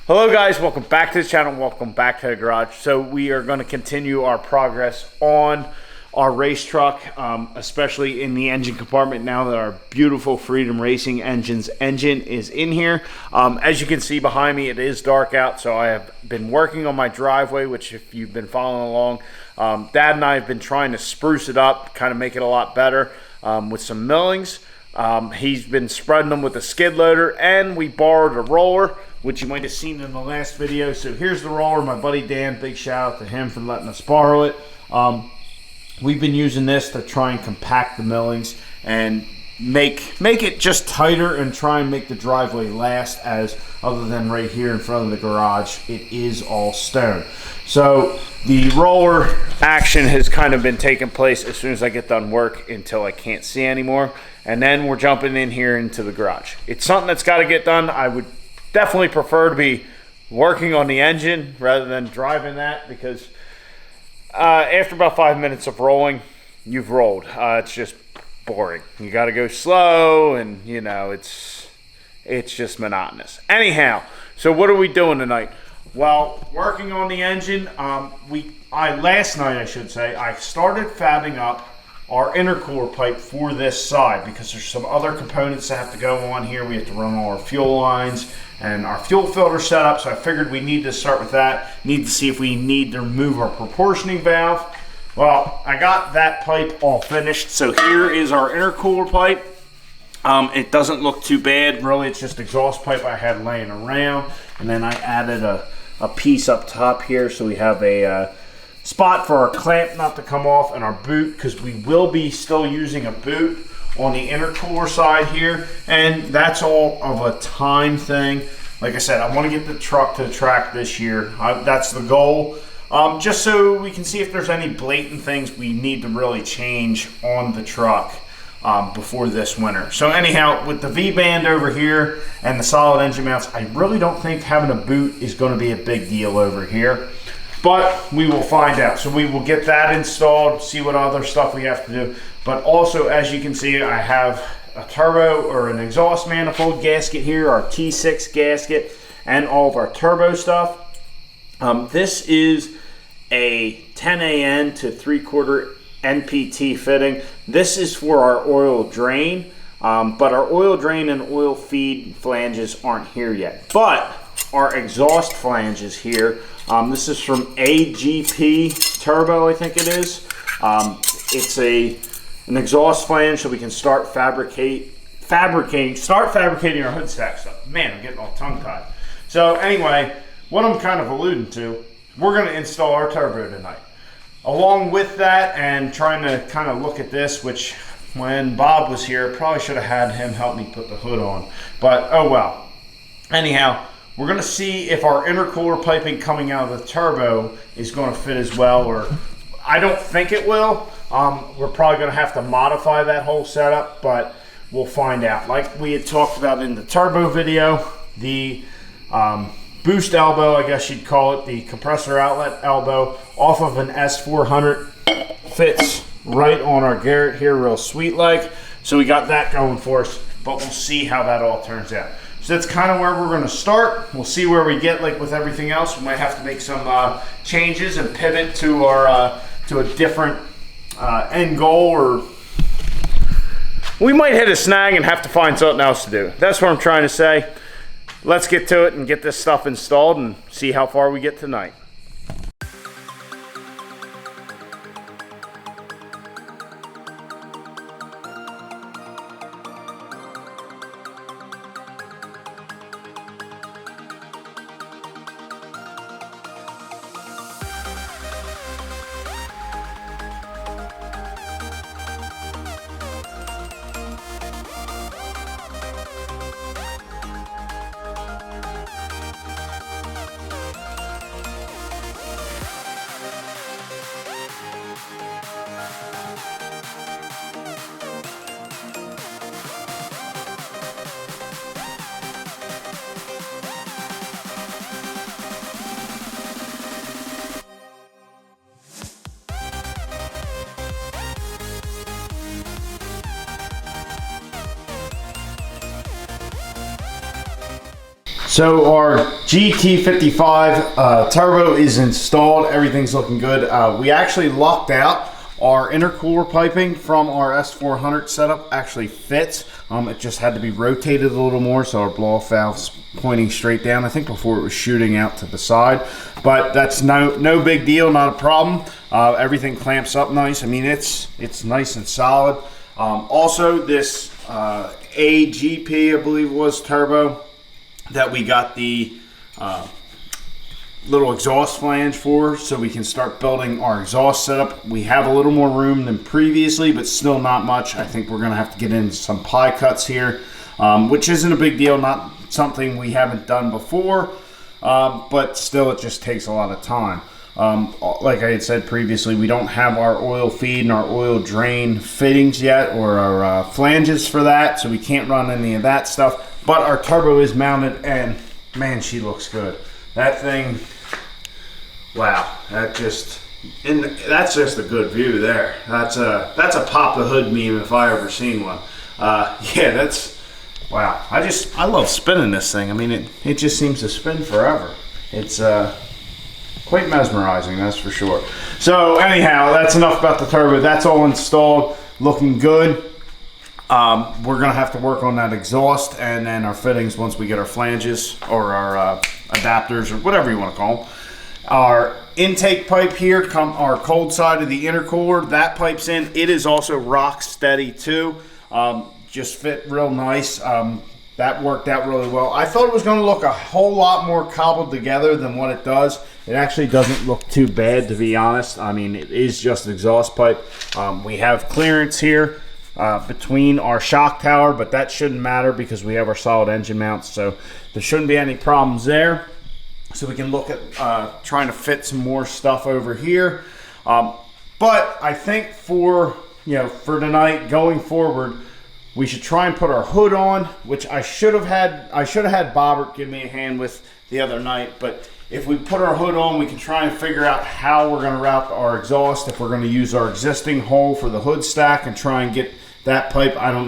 Hello guys, welcome back to the channel, welcome back to the garage. So we are going to continue our progress on our race truck, especially in the engine compartment now that our beautiful Freedom Racing engine is in here. As you can see behind me, it is dark out, so I have been working on my driveway, which if you've been following along, Dad and I have been trying to spruce it up, kind of make it a lot better with some millings. He's been spreading them with a skid loader, and we borrowed a roller, which you might have seen in the last video. So here's the roller. My buddy Dan, big shout out to him for letting us borrow it. We've been using this to try and compact the millings and make it just tighter and try and make the driveway last, as other than right here in front of the garage, it is all stone. So the roller action has kind of been taking place as soon as I get done work until I can't see anymore. And then we're jumping in here into the garage. It's something that's got to get done. I would definitely prefer to be working on the engine rather than driving that, because after about 5 minutes of rolling, you've rolled. It's just boring. You got to go slow, and you know, it's just monotonous. Anyhow, so what are we doing tonight? Well, working on the engine. Last night, I should say, I started fabbing up our intercooler pipe for this side, because there's some other components that have to go on here. We have to run all our fuel lines and our fuel filter setup, so I figured we need to start with that. Need to see if we need to remove our proportioning valve. Well, I got that pipe all finished, so here is our intercooler pipe. It doesn't look too bad, really. It's just exhaust pipe I had laying around, and then I added a piece up top here, so we have a spot for our clamp not to come off, and our boot, because we will be still using a boot on the intercooler side here, and that's all of a time thing. Like I said, I want to get the truck to the track this year. That's the goal, just so we can see if there's any blatant things we need to really change on the truck before this winter. So anyhow, with the V-band over here and the solid engine mounts, I really don't think having a boot is going to be a big deal over here. But we will find out. So we will get that installed, see what other stuff we have to do. But also, as you can see, I have a turbo or an exhaust manifold gasket here, our T6 gasket, and all of our turbo stuff. This is a 10AN to 3/4 NPT fitting. This is for our oil drain, but our oil drain and oil feed flanges aren't here yet. But our exhaust flange is here. This is from AGP Turbo, I think it is. It's an exhaust flange, so we can start fabricating our hood stack stuff. Man, I'm getting all tongue-tied. So anyway, what I'm kind of alluding to, we're going to install our turbo tonight. Along with that, and trying to kind of look at this, which when Bob was here, probably should have had him help me put the hood on. But oh well. Anyhow, we're going to see if our intercooler piping coming out of the turbo is going to fit as well, or I don't think it will. We're probably going to have to modify that whole setup, but we'll find out. Like we had talked about in the turbo video, the boost elbow, I guess you'd call it, the compressor outlet elbow off of an S400 fits right on our Garrett here, real sweet like. So we got that going for us, but we'll see how that all turns out. So that's kind of where we're going to start. We'll see where we get. Like with everything else, we might have to make some changes and pivot to our to a different end goal, or we might hit a snag and have to find something else to do. That's what I'm trying to say. Let's get to it and get this stuff installed and see how far we get tonight. So our GT55 turbo is installed. Everything's looking good. We actually locked out our intercooler piping from our S400 setup. Actually fits. It just had to be rotated a little more, so our blow-off valve's pointing straight down. I think before it was shooting out to the side, but that's no big deal, not a problem. Everything clamps up nice. I mean, it's nice and solid. Also, this AGP, I believe it was, turbo, that we got the little exhaust flange for, so we can start building our exhaust setup. We have a little more room than previously, but still not much. I think we're gonna have to get into some pie cuts here, which isn't a big deal, not something we haven't done before, but still it just takes a lot of time. Like I had said previously, we don't have our oil feed and our oil drain fittings yet, or our flanges for that, so we can't run any of that stuff. But our turbo is mounted, and man, she looks good. That thing, wow, that's just a good view there. That's a pop the hood meme if I ever seen one. Yeah, that's, wow. I love spinning this thing. I mean, it just seems to spin forever. It's quite mesmerizing, that's for sure. So anyhow, that's enough about the turbo. That's all installed, looking good. We're gonna have to work on that exhaust and then our fittings once we get our flanges or our adapters or whatever you want to call them. Our intake pipe here, our cold side of the intercooler, that pipe's in. It is also rock steady too. Just fit real nice. That worked out really well. I thought it was going to look a whole lot more cobbled together than what it does. It actually doesn't look too bad, to be honest. I mean, it is just an exhaust pipe. We have clearance here between our shock tower, but that shouldn't matter because we have our solid engine mounts, so there shouldn't be any problems there. So we can look at trying to fit some more stuff over here. But I think for tonight, going forward, we should try and put our hood on, which I should have had Bobbert give me a hand with the other night. But if we put our hood on, we can try and figure out how we're going to route our exhaust. If we're going to use our existing hole for the hood stack and try and get that pipe, I don't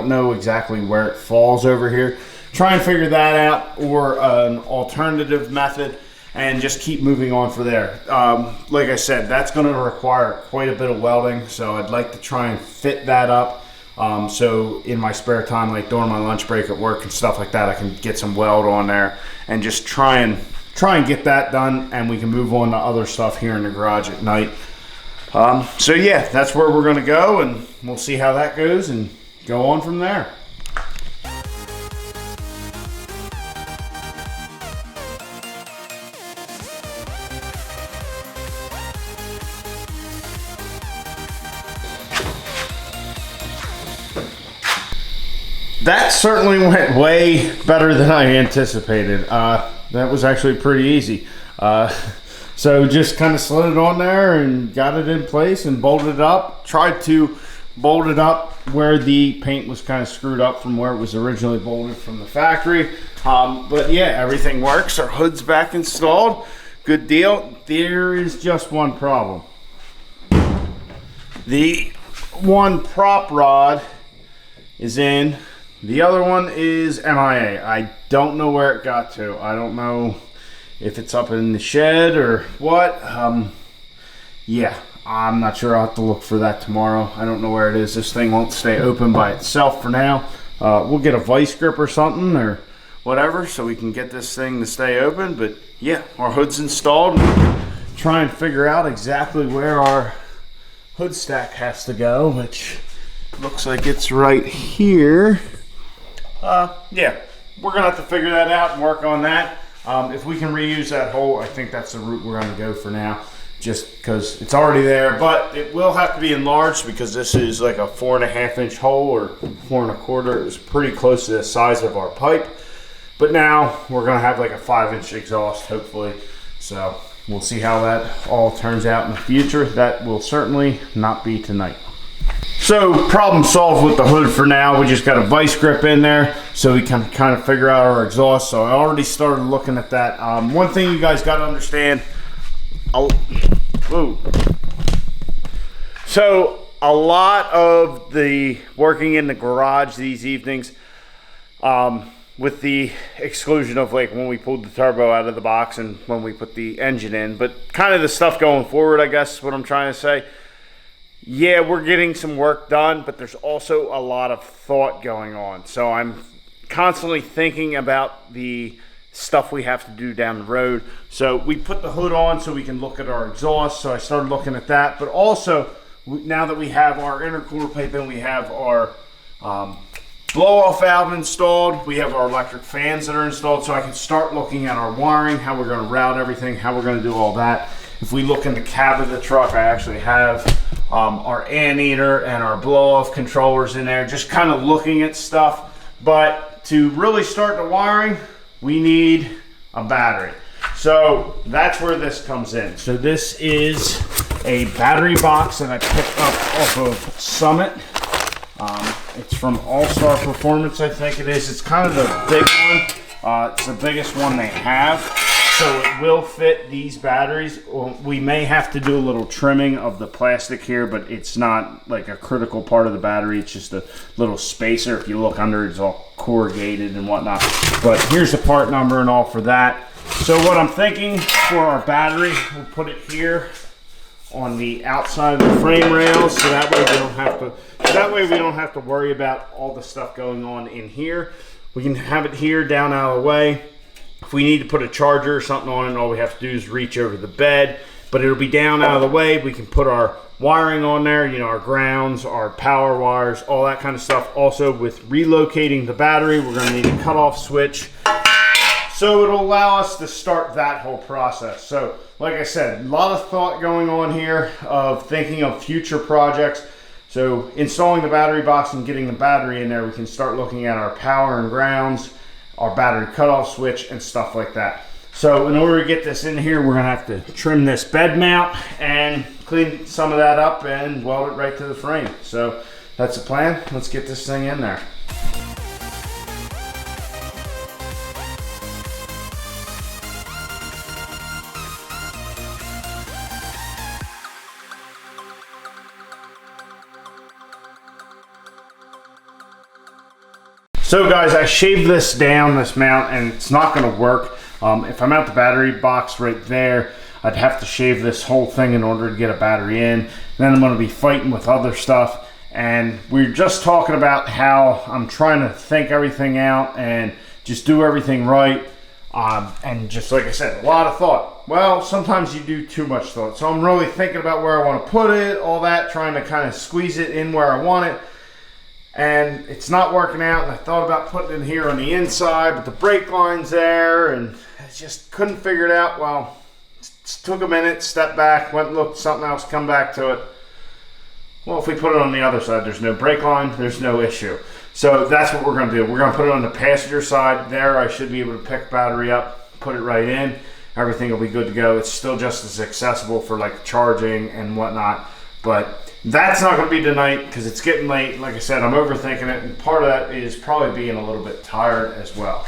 know exactly where it falls over here. Try and figure that out, or an alternative method, and just keep moving on for there. Like I said, that's going to require quite a bit of welding, so I'd like to try and fit that up. So in my spare time, like during my lunch break at work and stuff like that, I can get some weld on there and just try and get that done, and we can move on to other stuff here in the garage at night. So yeah, that's where we're going to go, and we'll see how that goes and go on from there. That certainly went way better than I anticipated. That was actually pretty easy. So just kind of slid it on there and got it in place and bolted it up. Tried to bolt it up where the paint was kind of screwed up from where it was originally bolted from the factory. But yeah, everything works. Our hood's back installed. Good deal. There is just one problem. The one prop rod is in. The other one is MIA. I don't know where it got to. I don't know if it's up in the shed or what. Yeah, I'm not sure. I'll have to look for that tomorrow. I don't know where it is. This thing won't stay open by itself for now. We'll get a vice grip or something or whatever so we can get this thing to stay open. But yeah, our hood's installed. Try and figure out exactly where our hood stack has to go, which looks like it's right here. Yeah, we're gonna have to figure that out and work on that. If we can reuse that hole, I think that's the route we're gonna go for now, just because it's already there. But it will have to be enlarged because this is like a 4.5 inch hole or 4 1/4. It was pretty close to the size of our pipe. But now we're gonna have like a 5 inch exhaust, hopefully. So we'll see how that all turns out in the future. That will certainly not be tonight. So problem solved with the hood for now. We just got a vice grip in there so we can kind of figure out our exhaust. So I already started looking at that. One thing you guys got to understand. So a lot of the working in the garage these evenings, with the exclusion of like when we pulled the turbo out of the box and when we put the engine in, but kind of the stuff going forward, I guess is what I'm trying to say. Yeah, we're getting some work done, but there's also a lot of thought going on. So I'm constantly thinking about the stuff we have to do down the road. So we put the hood on so we can look at our exhaust. So I started looking at that, but also now that we have our intercooler pipe and we have our blow-off valve installed, we have our electric fans that are installed, so I can start looking at our wiring, how we're going to route everything, how we're going to do all that. If we look in the cab of the truck, I actually have our anteater and our blow-off controllers in there, just kind of looking at stuff. But to really start the wiring, we need a battery. So that's where this comes in. So this is a battery box that I picked up off of Summit. It's from All-Star Performance, I think it is. It's kind of the big one. It's the biggest one they have. So it will fit these batteries. We may have to do a little trimming of the plastic here, but it's not like a critical part of the battery. It's just a little spacer. If you look under, it's all corrugated and whatnot. But here's the part number and all for that. So what I'm thinking for our battery, we'll put it here on the outside of the frame rails, so that way we don't have to worry about all the stuff going on in here. We can have it here down out of the way. If we need to put a charger or something on it, all we have to do is reach over the bed, but it'll be down out of the way. We can put our wiring on there, you know, our grounds, our power wires, all that kind of stuff. Also, with relocating the battery, we're going to need a cutoff switch. So it'll allow us to start that whole process. So like I said, a lot of thought going on here of thinking of future projects. So installing the battery box and getting the battery in there, we can start looking at our power and grounds, our battery cutoff switch and stuff like that. So in order to get this in here, we're gonna have to trim this bed mount and clean some of that up and weld it right to the frame. So that's the plan. Let's get this thing in there. So guys, I shaved this down, this mount, and it's not gonna work. If I mount the battery box right there, I'd have to shave this whole thing in order to get a battery in. Then I'm gonna be fighting with other stuff. And we're just talking about how I'm trying to think everything out and just do everything right. And just like I said, a lot of thought. Well, sometimes you do too much thought. So I'm really thinking about where I wanna put it, all that, trying to kind of squeeze it in where I want it. And it's not working out, and I thought about putting it here on the inside, but the brake line's there, and I just couldn't figure it out. Well, it took a minute, stepped back, went and looked at something else, come back to it. Well, if we put it on the other side, there's no brake line, there's no issue. So that's what we're gonna do. We're gonna put it on the passenger side. There, I should be able to pick battery up, put it right in. Everything will be good to go. It's still just as accessible for like charging and whatnot, but that's not going to be tonight because it's getting late. Like I said, I'm overthinking it, and part of that is probably being a little bit tired as well.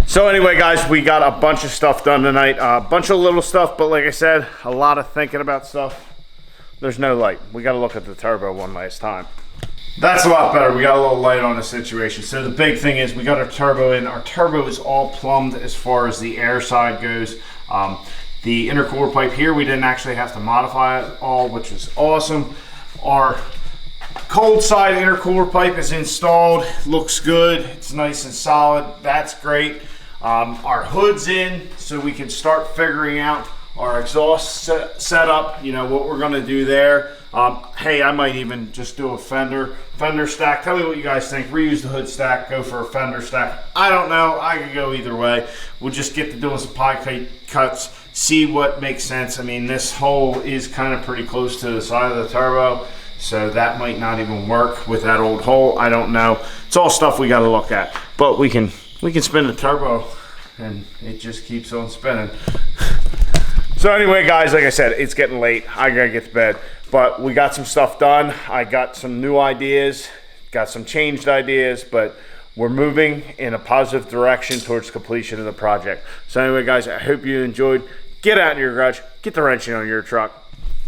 So anyway, guys, we got a bunch of stuff done tonight. A bunch of little stuff, but like I said, a lot of thinking about stuff. There's no light. We got to look at the turbo one last time. That's a lot better. We got a little light on the situation. So the big thing is we got our turbo in. Our turbo is all plumbed as far as the air side goes. The intercooler pipe here, we didn't actually have to modify it all, which is awesome. Our cold side intercooler pipe is installed, looks good, it's nice and solid, that's great. Our hood's in, so we can start figuring out our exhaust setup, you know, what we're gonna do there. Hey, I might even just do a fender stack. Tell me what you guys think. Reuse the hood stack, go for a fender stack. I don't know, I could go either way. We'll just get to doing some pie cuts, see what makes sense. I mean, this hole is kind of pretty close to the side of the turbo, so that might not even work with that old hole. I don't know. It's all stuff we got to look at, but we can spin the turbo and it just keeps on spinning. So anyway, guys, like I said, it's getting late. I gotta get to bed, but we got some stuff done. I got some new ideas, got some changed ideas, but we're moving in a positive direction towards completion of the project. So anyway, guys, I hope you enjoyed. Get out in your garage, get the wrenching on your truck.